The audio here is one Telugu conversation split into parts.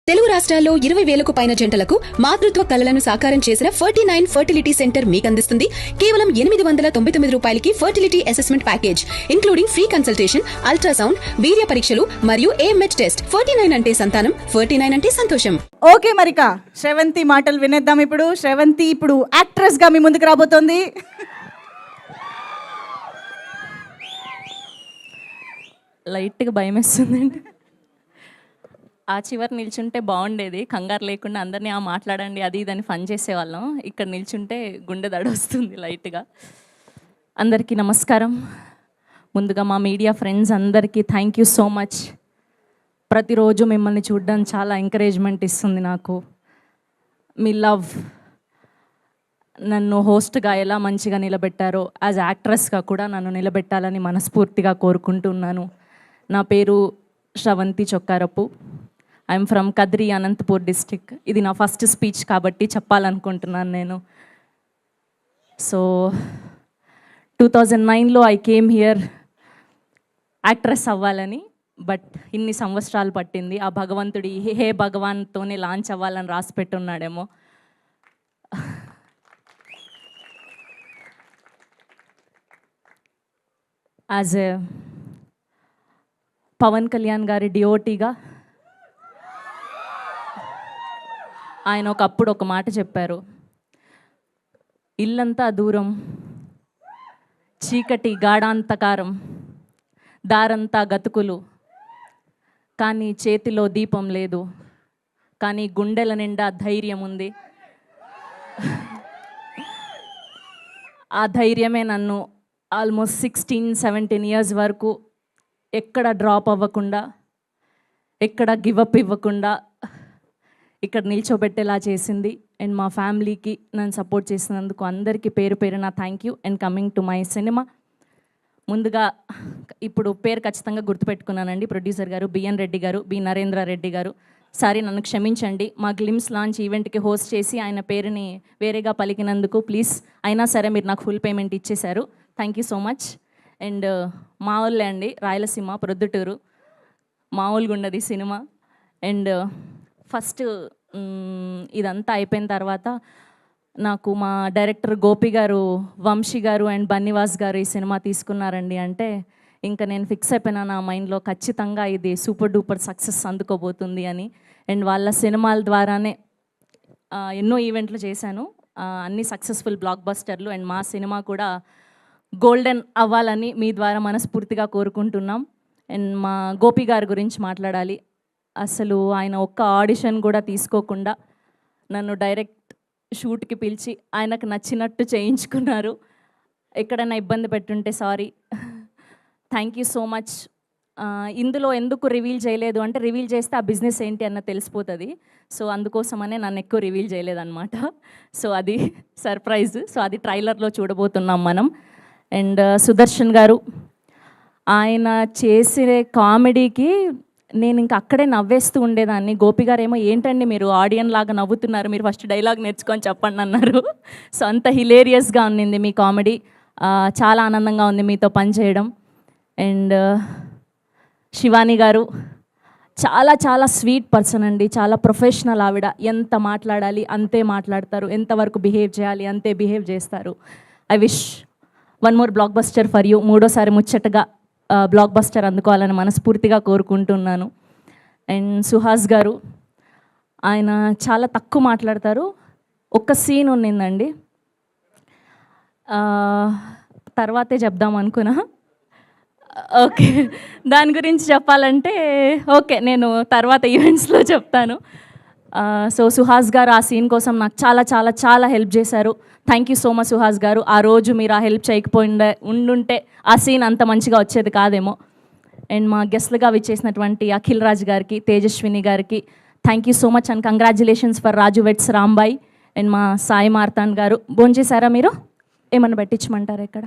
తెలుగు రాష్ట్రాల్లో 20,000కు పైన జంటలకు మాతృత్వ కలలను సాకారం చేసిన 49 ఫర్టిలిటీ సెంటర్ మీకు అందిస్తుంది కేవలం 899 రూపాయలకి fertility assessment package including free consultation, ultrasound, వీర్య పరీక్షలు మరియు AMH టెస్ట్. 49 అంటే సంతానం, 49 అంటే సంతోషం. ఓకే మరిక శ్రవంతి మాటలు వినేద్దాం. ఇప్పుడు శ్రవంతి ఇప్పుడు యాక్ట్రెస్ గా మీ ముందుకు రాబోతోంది. లైట్గా భయం వేస్తుందండి. ఆ చివరి నిల్చుంటే బాగుండేది, కంగారు లేకుండా అందరినీ మాట్లాడండి అది ఇదని ఫన్ చేసేవాళ్ళం. ఇక్కడ నిల్చుంటే గుండె దడ వస్తుంది లైట్గా. అందరికీ నమస్కారం. ముందుగా మా మీడియా ఫ్రెండ్స్ అందరికీ థ్యాంక్ యూ సో మచ్. ప్రతిరోజు మిమ్మల్ని చూడడానికి చాలా ఎంకరేజ్మెంట్ ఇస్తుంది నాకు. మీ లవ్ నన్ను హోస్ట్గా ఎలా మంచిగా నిలబెట్టారో యాజ్ యాక్ట్రెస్గా కూడా నన్ను నిలబెట్టాలని మనస్ఫూర్తిగా కోరుకుంటున్నాను. నా పేరు Sravanthi Chokkarapu. I'm from Kadiri, Anantapur district. ఇది నా ఫస్ట్ స్పీచ్ కాబట్టి చెప్పాలనుకుంటున్నాను నేను. సో 2009లో ఐ కేమ్ హియర్ యాక్ట్రెస్ అవ్వాలని. బట్ ఇన్ని సంవత్సరాలు పట్టింది. ఆ భగవంతుడి హే భగవాన్తోనే లాంచ్ అవ్వాలని రాసి పెట్టున్నాడేమో. యాజ్ ఎ పవన్ కళ్యాణ్ గారి డిఓటీగా ఆయన ఒకప్పుడు ఒక మాట చెప్పారు, ఇల్లంతా దూరం, చీకటి గాఢాంతకారం, దారంతా గతుకులు, కానీ చేతిలో దీపం లేదు, కానీ గుండెల నిండా ధైర్యం ఉంది. ఆ ధైర్యమే నన్ను ఆల్మోస్ట్ 16-17 ఇయర్స్ వరకు ఎక్కడ డ్రాప్ అవ్వకుండా, ఎక్కడ గివప్ ఇవ్వకుండా ఇక్కడ నిల్చోబెట్టేలా చేసింది. అండ్ మా ఫ్యామిలీకి నన్ను సపోర్ట్ చేసినందుకు అందరికీ పేరు పేరున thank you. And coming to my cinema, ముందుగా ఇప్పుడు పేరు ఖచ్చితంగా గుర్తుపెట్టుకున్నానండి. ప్రొడ్యూసర్ గారు బిఎన్ రెడ్డి గారు, బి నరేంద్ర రెడ్డి గారు. సారీ, నన్ను క్షమించండి. మా గ్లిమ్స్ లాంచ్ ఈవెంట్కి హోస్ట్ చేసి ఆయన పేరుని వేరేగా పలికినందుకు ప్లీజ్. అయినా సరే మీరు నాకు ఫుల్ పేమెంట్ ఇచ్చేశారు. Thank you so much. And మా ఊళ్ళే అండి, రాయలసీమ ప్రొద్దుటూరు. మామూలుగా ఉండదు సినిమా. అండ్ ఫస్ట్ ఇదంతా అయిపోయిన తర్వాత నాకు మా డైరెక్టర్ గోపి గారు, వంశీ గారు అండ్ బన్నివాస్ గారు ఈ సినిమా తీసుకున్నారండి అంటే ఇంకా నేను ఫిక్స్ అయిపోయినా నా మైండ్లో ఖచ్చితంగా ఇది సూపర్ డూపర్ సక్సెస్ అందుకోబోతుంది అని. అండ్ వాళ్ళ సినిమాల ద్వారానే ఎన్నో ఈవెంట్లు చేశాను, అన్ని సక్సెస్ఫుల్ బ్లాక్ బస్టర్లు. అండ్ మా సినిమా కూడా గోల్డెన్ అవ్వాలని మీ ద్వారా మనస్ఫూర్తిగా కోరుకుంటున్నాం. అండ్ మా గోపి గారి గురించి మాట్లాడాలి. అసలు ఆయన ఒక్క ఆడిషన్ కూడా తీసుకోకుండా నన్ను డైరెక్ట్ షూట్కి పిలిచి ఆయనకు నచ్చినట్టు చేయించుకున్నారు. ఎక్కడైనా ఇబ్బంది పెట్టుంటే sorry. Thank you so much. ఇందులో ఎందుకు రివీల్ చేయలేదు అంటే రివీల్ చేస్తే ఆ బిజినెస్ ఏంటి అన్న తెలిసిపోతుంది. సో అందుకోసమనే నన్ను ఎక్కువ రివీల్ చేయలేదన్నమాట. సో అది సర్ప్రైజ్. సో అది ట్రైలర్లో చూడబోతున్నాం మనం. అండ్ సుదర్శన్ గారు, ఆయన చేసే కామెడీకి నేను ఇంకా అక్కడే నవ్వేస్తూ ఉండేదాన్ని. గోపి గారు ఏమో ఏంటండి మీరు ఆడియన్ లాగా నవ్వుతున్నారు, మీరు ఫస్ట్ డైలాగ్ నేర్చుకొని చెప్పండి అన్నారు. సో అంత హిలేరియస్గా ఉన్నింది మీ కామెడీ. చాలా ఆనందంగా ఉంది మీతో పనిచేయడం. అండ్ శివాని గారు చాలా చాలా స్వీట్ పర్సన్ అండి, చాలా ప్రొఫెషనల్ ఆవిడ. ఎంత మాట్లాడాలి అంతే మాట్లాడతారు, ఎంతవరకు బిహేవ్ చేయాలి అంతే బిహేవ్ చేస్తారు. I wish one more block buster for you. మూడోసారి ముచ్చటగా బ్లాక్ బస్టర్ అందుకోవాలని మనస్ఫూర్తిగా కోరుకుంటున్నాను. అండ్ సుహాస్ గారు, ఆయన చాలా తక్కువ మాట్లాడతారు. ఒక్క సీన్ ఉన్నిందండి, తర్వాతే చెప్దాం అనుకున్నా. ఓకే, దాని గురించి చెప్పాలంటే ఓకే నేను తర్వాత ఈవెంట్స్లో చెప్తాను. సో సుహాస్ గారు ఆ సీన్ కోసం నాకు చాలా చాలా చాలా హెల్ప్ చేశారు. Thank you so much Suhas గారు. ఆ రోజు మీరు ఆ హెల్ప్ ఉండుంటే ఆ సీన్ అంత మంచిగా వచ్చేది కాదేమో. అండ్ మా గెస్ట్లుగా విచ్చేసినటువంటి అఖిల్ రాజ్ గారికి, తేజస్విని గారికి thank you so much and congratulations for Raju vets Rambai. And మా సాయి మార్తాండ్ గారు, భోంచేశారా మీరు? ఏమన్నా పెట్టించమంటారా ఇక్కడ?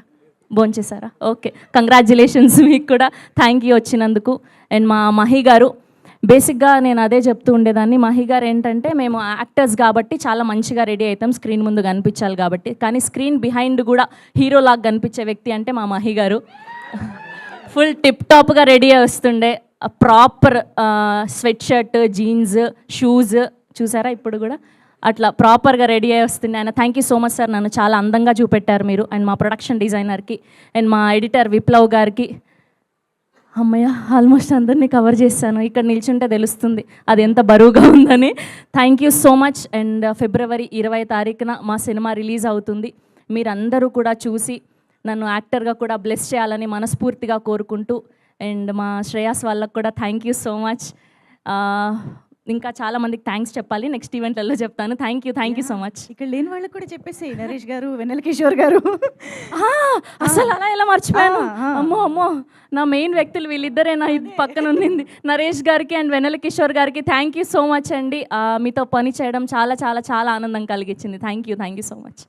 భోంచేశారా? ఓకే, కంగ్రాచులేషన్స్ మీకు కూడా. థ్యాంక్ యూ వచ్చినందుకు. అండ్ మా మహి గారు, బేసిక్గా నేను అదే చెప్తూ ఉండేదాన్ని. మహి గారు ఏంటంటే మేము యాక్టర్స్ కాబట్టి చాలా మంచిగా రెడీ అవుతాం, స్క్రీన్ ముందు కనిపించాలి కాబట్టి. కానీ స్క్రీన్ బిహైండ్ కూడా హీరోలాగా కనిపించే వ్యక్తి అంటే మా మహి గారు. ఫుల్ టిప్ టాప్గా రెడీ వస్తుండే. Proper sweat shirt, jeans, shoes చూసారా ఇప్పుడు కూడా అట్లా ప్రాపర్గా రెడీ అయ్యి వస్తుంది ఆయన. Thank you so much sir, నన్ను చాలా అందంగా చూపెట్టారు మీరు. అండ్ మా ప్రొడక్షన్ డిజైనర్కి అండ్ మా ఎడిటర్ విప్లవ్ గారికి. అమ్మయ్య, ఆల్మోస్ట్ అందరినీ కవర్ చేశాను. ఇక్కడ నిల్చుంటే తెలుస్తుంది అది ఎంత బరువుగా ఉందని. Thank you so much. And February 20 తారీఖున మా సినిమా రిలీజ్ అవుతుంది. మీరందరూ కూడా చూసి నన్ను యాక్టర్గా కూడా బ్లెస్ చేయాలని మనస్ఫూర్తిగా కోరుకుంటూ, అండ్ మా శ్రేయాస్ వాళ్ళకు కూడా థ్యాంక్ యూ సో మచ్. ఇంకా చాలా మందికి థ్యాంక్స్ చెప్పాలి, నెక్స్ట్ ఈవెంట్లలో చెప్తాను. Thank you so much. ఇక్కడ లేని వాళ్ళకి కూడా చెప్పేసి నరేష్ గారు, వెన్నెల కిషోర్ గారు. అసలు అలా ఎలా మర్చిపోయాను. అమ్మో నా మెయిన్ వ్యక్తులు వీళ్ళిద్దరే నా పక్కన ఉన్నింది. నరేష్ గారికి అండ్ వెన్నెల కిషోర్ గారికి థ్యాంక్ యూ సో మచ్ అండి. మీతో పని చేయడం చాలా చాలా చాలా ఆనందం కలిగించింది. Thank you so much.